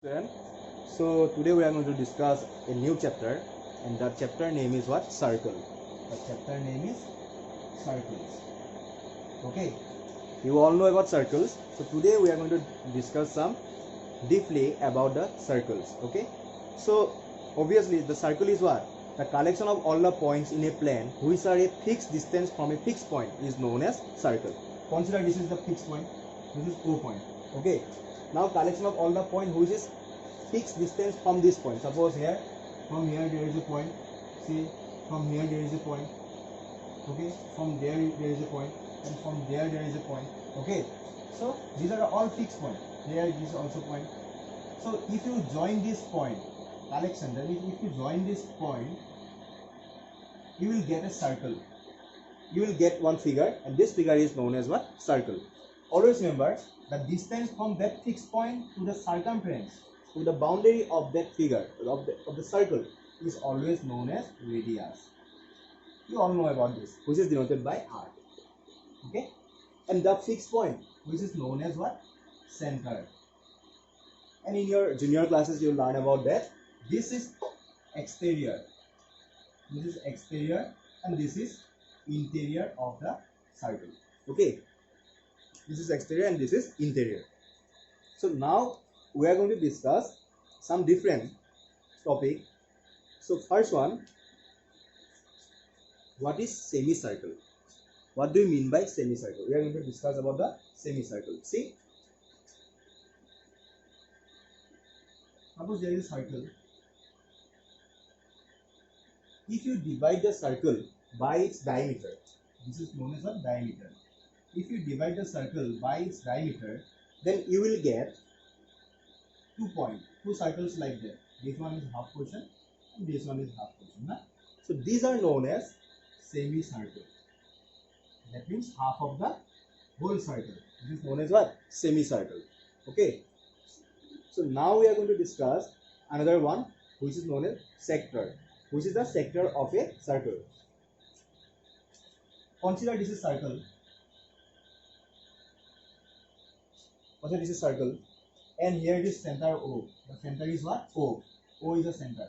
Student. So today we are going to discuss a new chapter, and that chapter name is what? Circle. The chapter name is circles. Okay, you all know about circles. So today we are going to discuss some deeply about the circles. Okay, so obviously the circle is what? The collection of all the points in a plane which are a fixed distance from a fixed point is known as circle. Consider this is the fixed point. This is O point. Okay. Now collection of all the point which is fixed distance from this point. Suppose here, from here there is a point. See, from here there is a point. Okay, from there is a point, and from there is a point. Okay, so these are all fixed points. Here is also point. So if you join this point, collection, then if you join this point, you will get a circle. You will get one figure, and this figure is known as what? Circle. Always remember the distance from that fixed point to the circumference, to the boundary of that figure, of the circle, is always known as radius. You all know about this, which is denoted by r. Okay, and the fixed point, which is known as what? Center. And in your junior classes you will learn about that. This is exterior, this is exterior, and this is interior of the circle. Okay, this is exterior and this is interior. So now we are going to discuss some different topic. So first one, what is semicircle? What do you mean by semicircle? We are going to discuss about the semicircle. See, suppose there is a circle. If you divide the circle by its diameter, this is known as a diameter. If you divide the circle by its diameter, then you will get 2 points, 2 circles like that. This one is half portion and this one is half portion. Na? So these are known as semicircle. That means half of the whole circle. This is known as what? Semicircle. Okay. So now we are going to discuss another one which is known as sector, which is the sector of a circle. Consider this is circle. Consider this is circle, and here it is center O. The center is what? O. O is the center.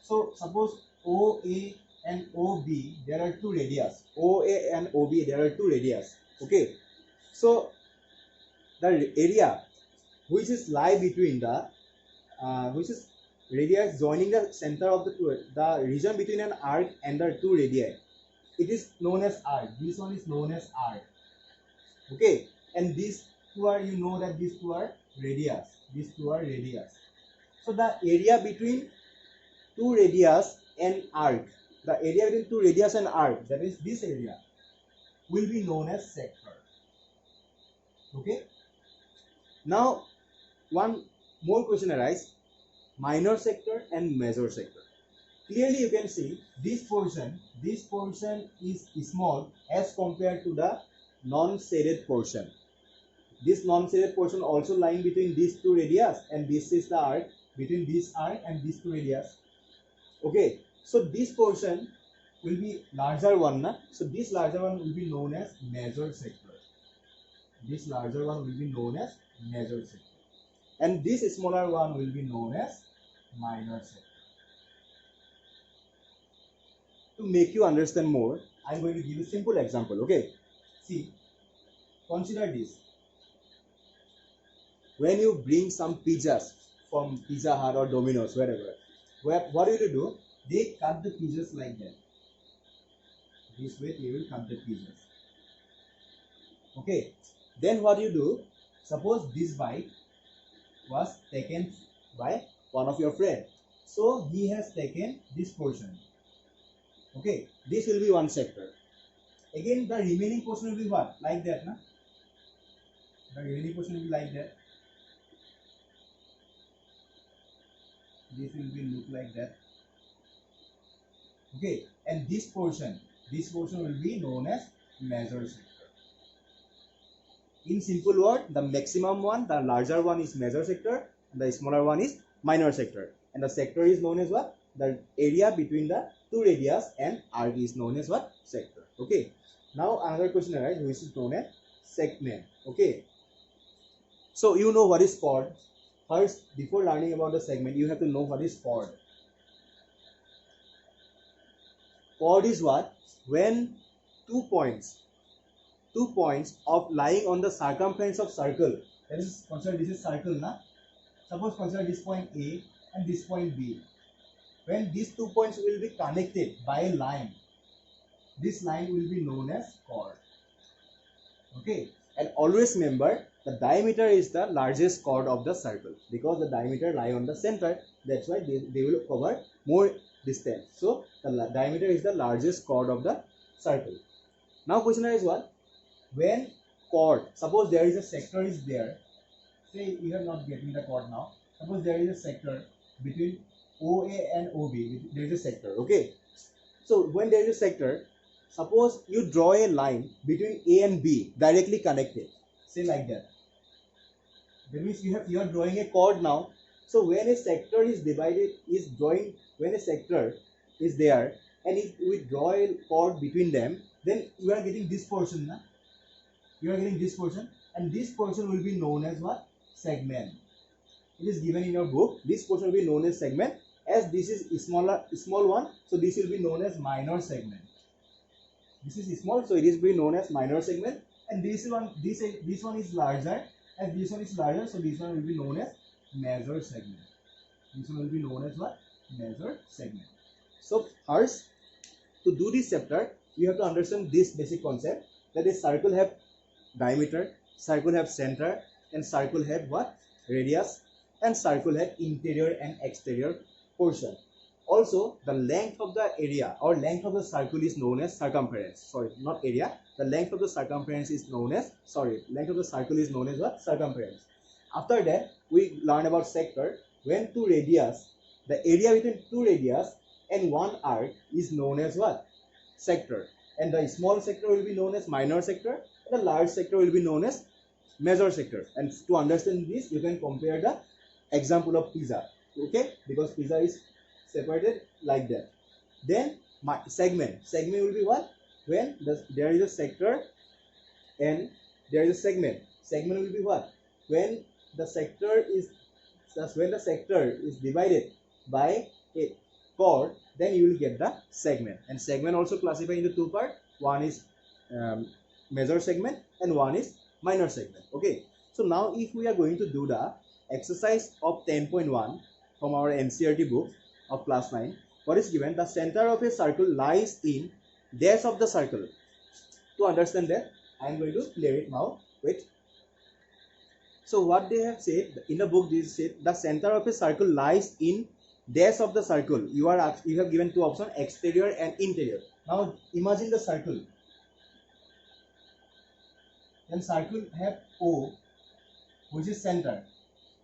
So suppose OA and OB, there are two radius. OA and OB, there are two radius. Okay. So the area which is lie between the which is radius joining the center of the region between an arc and the two radii, it is known as arc. This one is known as arc. Okay, and these two are, you know that these two are radius. These two are radius. So the area between two radius and arc, the area between two radius and arc, that is this area, will be known as sector. Okay. Now one more question arises: minor sector and major sector. Clearly you can see this portion is small as compared to the non-shaded portion. This non-shaded portion also lying between these two radius, and this is the arc between this arc and these two radius. Okay, so this portion will be larger one, na? So this larger one will be known as major sector. This larger one will be known as major sector, and this smaller one will be known as minor sector. To make you understand more, I am going to give you a simple example. Okay, see, consider this. When you bring some pizzas from Pizza Hut or Domino's, wherever, what will you do? They cut the pizzas like that. This way they will cut the pizzas. Okay, then what you do? Suppose this bite was taken by one of your friends, so he has taken this portion. Okay, this will be one sector. Again, the remaining portion will be what? Like that, na? The remaining portion will be like that. This will be look like that. Okay, and this portion will be known as major sector. In simple word, the maximum one, the larger one is major sector, and the smaller one is minor sector. And the sector is known as what? The area between the two radius and arc is known as what? Sector. Okay. Now another question arises, which is known as segment. Okay. So you know what is chord? first, before learning about the segment, you have to know what is chord. Chord is what? When 2 points of lying on the circumference of circle. That is, consider this is circle, na? Suppose consider this point A and this point B. When these 2 points will be connected by a line, this line will be known as chord. Okay, and always remember the diameter is the largest chord of the circle, because the diameter lie on the center. That's why they will cover more distance. So the diameter is the largest chord of the circle. Now question is what? When chord, suppose there is a sector is there. Say you are not getting the chord now. Suppose there is a sector between OA and OB. There is a sector. Okay. So when there is a sector, suppose you draw a line between A and B directly connected. Say like that. That means you are drawing a chord now. So when a sector is divided, when a sector is there and if we draw a chord between them, then you are getting this portion, na? You are getting this portion, and this portion will be known as what? Segment. It is given in your book. This portion will be known as segment. As this is small one, so this will be known as minor segment. This is small, so it is be known as minor segment. And this one is larger. As this one is larger, so this one will be known as major segment. This one will be known as what? Major segment. So first, to do this chapter, you have to understand this basic concept, that a circle have diameter, circle have center, and circle have what? Radius, and circle have interior and exterior portion. Also, the length of the area or length of the circle is known as circumference. Sorry, not area. The length of the circumference is known as, length of the circle is known as what? Circumference. After that, we learn about sector. When two radius, the area between two radius and one arc is known as what? Sector. And the small sector will be known as minor sector, and the large sector will be known as major sector. And to understand this, you can compare the example of pizza. Okay, because pizza is separated like that. Then segment will be what? When there is a sector and there is a segment will be what? When the sector is divided by a chord, then you will get the segment. And segment also classified into two parts. One is major segment and one is minor segment. Okay, so now if we are going to do the exercise of 10.1 from our NCERT book of class 9, what is given? The center of a circle lies in dash of the circle. To understand that, I am going to clear it now. Wait. So what they have said in the book, this said the center of a circle lies in dash of the circle. You have given two options, exterior and interior. Now imagine the circle. Then circle have O, which is center.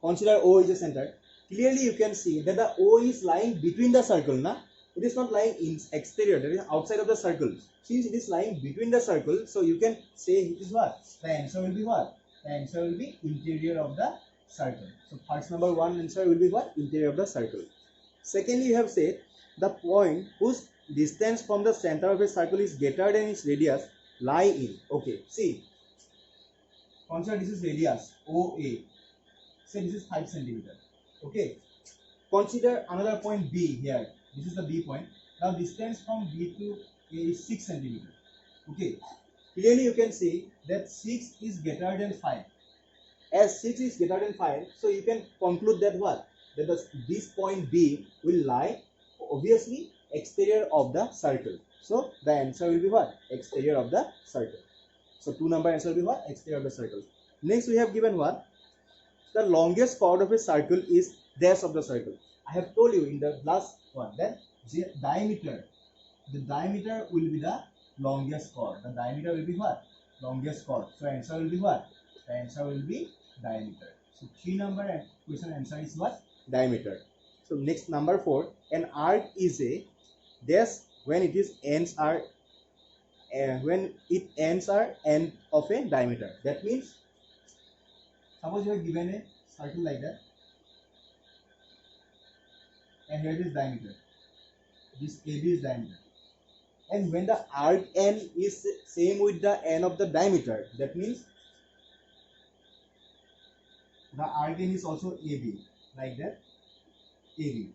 Consider O is a center. Clearly you can see that the O is lying between the circle, na? It is not lying in exterior, that is outside of the circle. Since it is lying between the circle, so you can say it is what? The answer will be what? The answer will be interior of the circle. So first number one answer will be what? Interior of the circle. Secondly, you have said the point whose distance from the center of a circle is greater than its radius lie in. Okay, see. Consider this is radius OA. Say this is 5 cm. Okay. Consider another point B here. This is the B point. Now distance from B to A is 6 cm. Okay. Clearly you can see that 6 is greater than 5. As 6 is greater than 5, so you can conclude that what? That this point B will lie obviously exterior of the circle. So the answer will be what? Exterior of the circle. So 2 number answer will be what? Exterior of the circle. Next we have given what? The longest chord of a circle is dash of the circle. I have told you in the last one that the diameter will be the longest chord. The diameter will be what? Longest chord. So answer will be what? The answer will be diameter. So 3 number question answer is what? Diameter. So next number 4, an arc is a dash when it is ends are end of a diameter. That means suppose you are given a circle like that, and here it is diameter. This AB is diameter. And when the arc end is same with the end of the diameter, that means the arcane is also AB, like that, AB.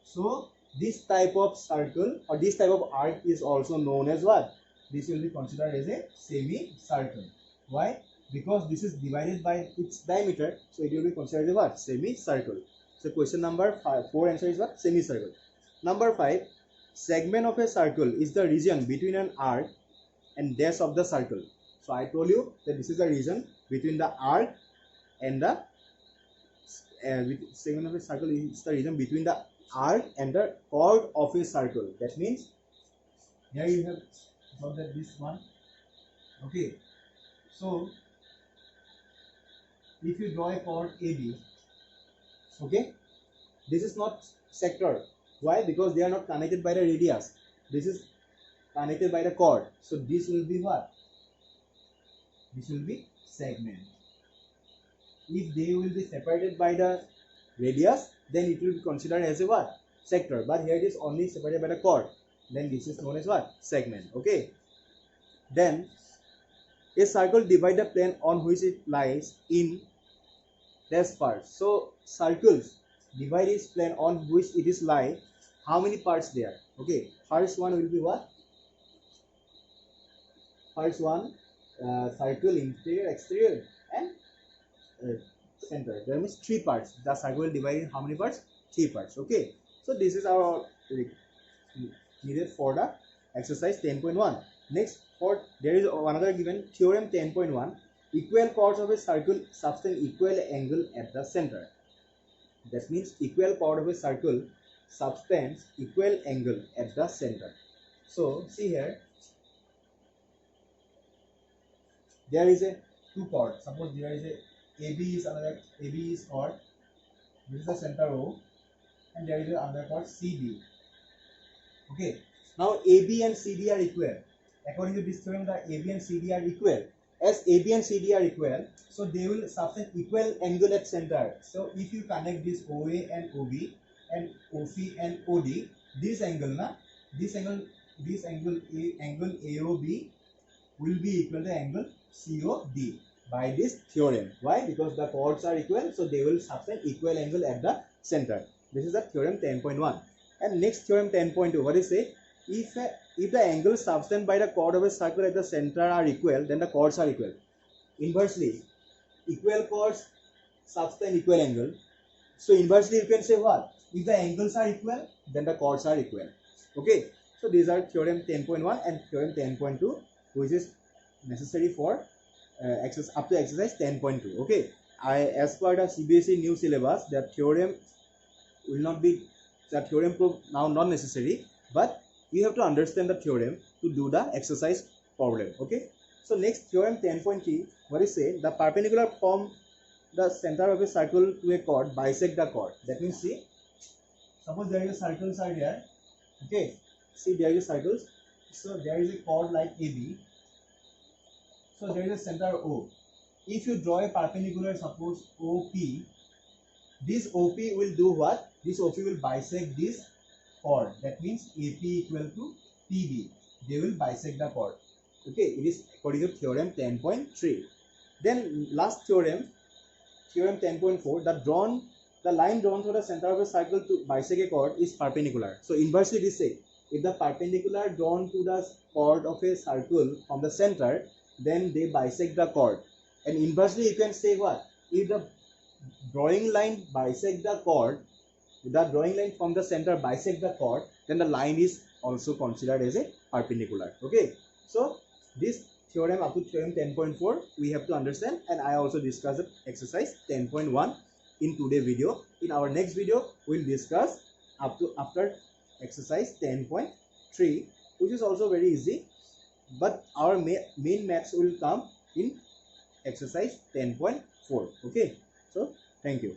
So this type of circle or this type of arc is also known as what? This will be considered as a semicircle. Why? Because this is divided by its diameter, so it will be considered as what? Semicircle. So question number 4 answer is what? Semicircle. Number 5, segment of a circle is the region between an arc and dash of the circle. So I told you that this is the region between the arc and the segment of a circle is the region between the arc and the chord of a circle. That means here you have got that this one. Okay, so if you draw a chord AB, okay, this is not sector. Why? Because they are not connected by the radius. This is connected by the chord. So this will be what? This will be segment. If they will be separated by the radius, then it will be considered as a what? Sector. But here it is only separated by the chord. Then this is known as what? Segment. Okay. Then a circle divides the plane on which it lies in dash parts. So circles divide its plane on which it is lie. How many parts there? Okay. First one will be what? First one, circle, interior, exterior, and center. There means 3 parts. The circle will divide in how many parts? 3 parts. Okay. So this is our needed for the exercise 10.1. Next, for there is another given theorem 10.1. Equal chords of a circle subtend equal angle at the center. That means equal chord of a circle subtends equal angle at the center. So see here, there is a 2 chord. Suppose there is a AB is another, AB is chord. This is the center O, and there is another chord CD. Okay. Now AB and CD are equal. According to this theorem, the AB and CD are equal. As AB and CD are equal, so they will subtend equal angle at center. So if you connect this OA and OB and OC and OD, this angle angle AOB will be equal to angle COD by this theorem. Why? Because the chords are equal, so they will subtend equal angle at the center. This is the theorem 10.1. And next theorem 10.2, what is it? If the angles subtended by the chord of a circle at the center are equal, then the chords are equal. Inversely, equal chords subtend equal angle. So inversely, you can say what? If the angles are equal, then the chords are equal. Okay. So these are theorem 10.1 and theorem 10.2, which is necessary for up to exercise 10.2. Okay. As per the CBSE new syllabus, the theorem will not be proof now not necessary, but you have to understand the theorem to do the exercise problem. Okay. So next theorem 10.3, what is say? The perpendicular from the center of a circle to a chord bisect the chord. That means, see, suppose there is a circles are there. Okay. See, there is circles. So there is a chord like AB. So there is a center O. If you draw a perpendicular, suppose OP, this OP will do what? This OP will bisect this chord. That means AP equal to PB. They will bisect the chord. Okay, it is according to theorem 10.3. Then last theorem, theorem 10.4, the line drawn through the center of a circle to bisect a chord is perpendicular. So inversely it is said, if the perpendicular drawn to the chord of a circle from the center, then they bisect the chord. And inversely you can say what? If the drawing line bisect the chord, the drawing line from the center bisect the chord, then the line is also considered as a perpendicular. Okay. So this theorem up to theorem 10.4 we have to understand, and I also discussed exercise 10.1 in today's video. In our next video we will discuss up to after exercise 10.3, which is also very easy, but our main maths will come in exercise 10.4. Okay. So thank you.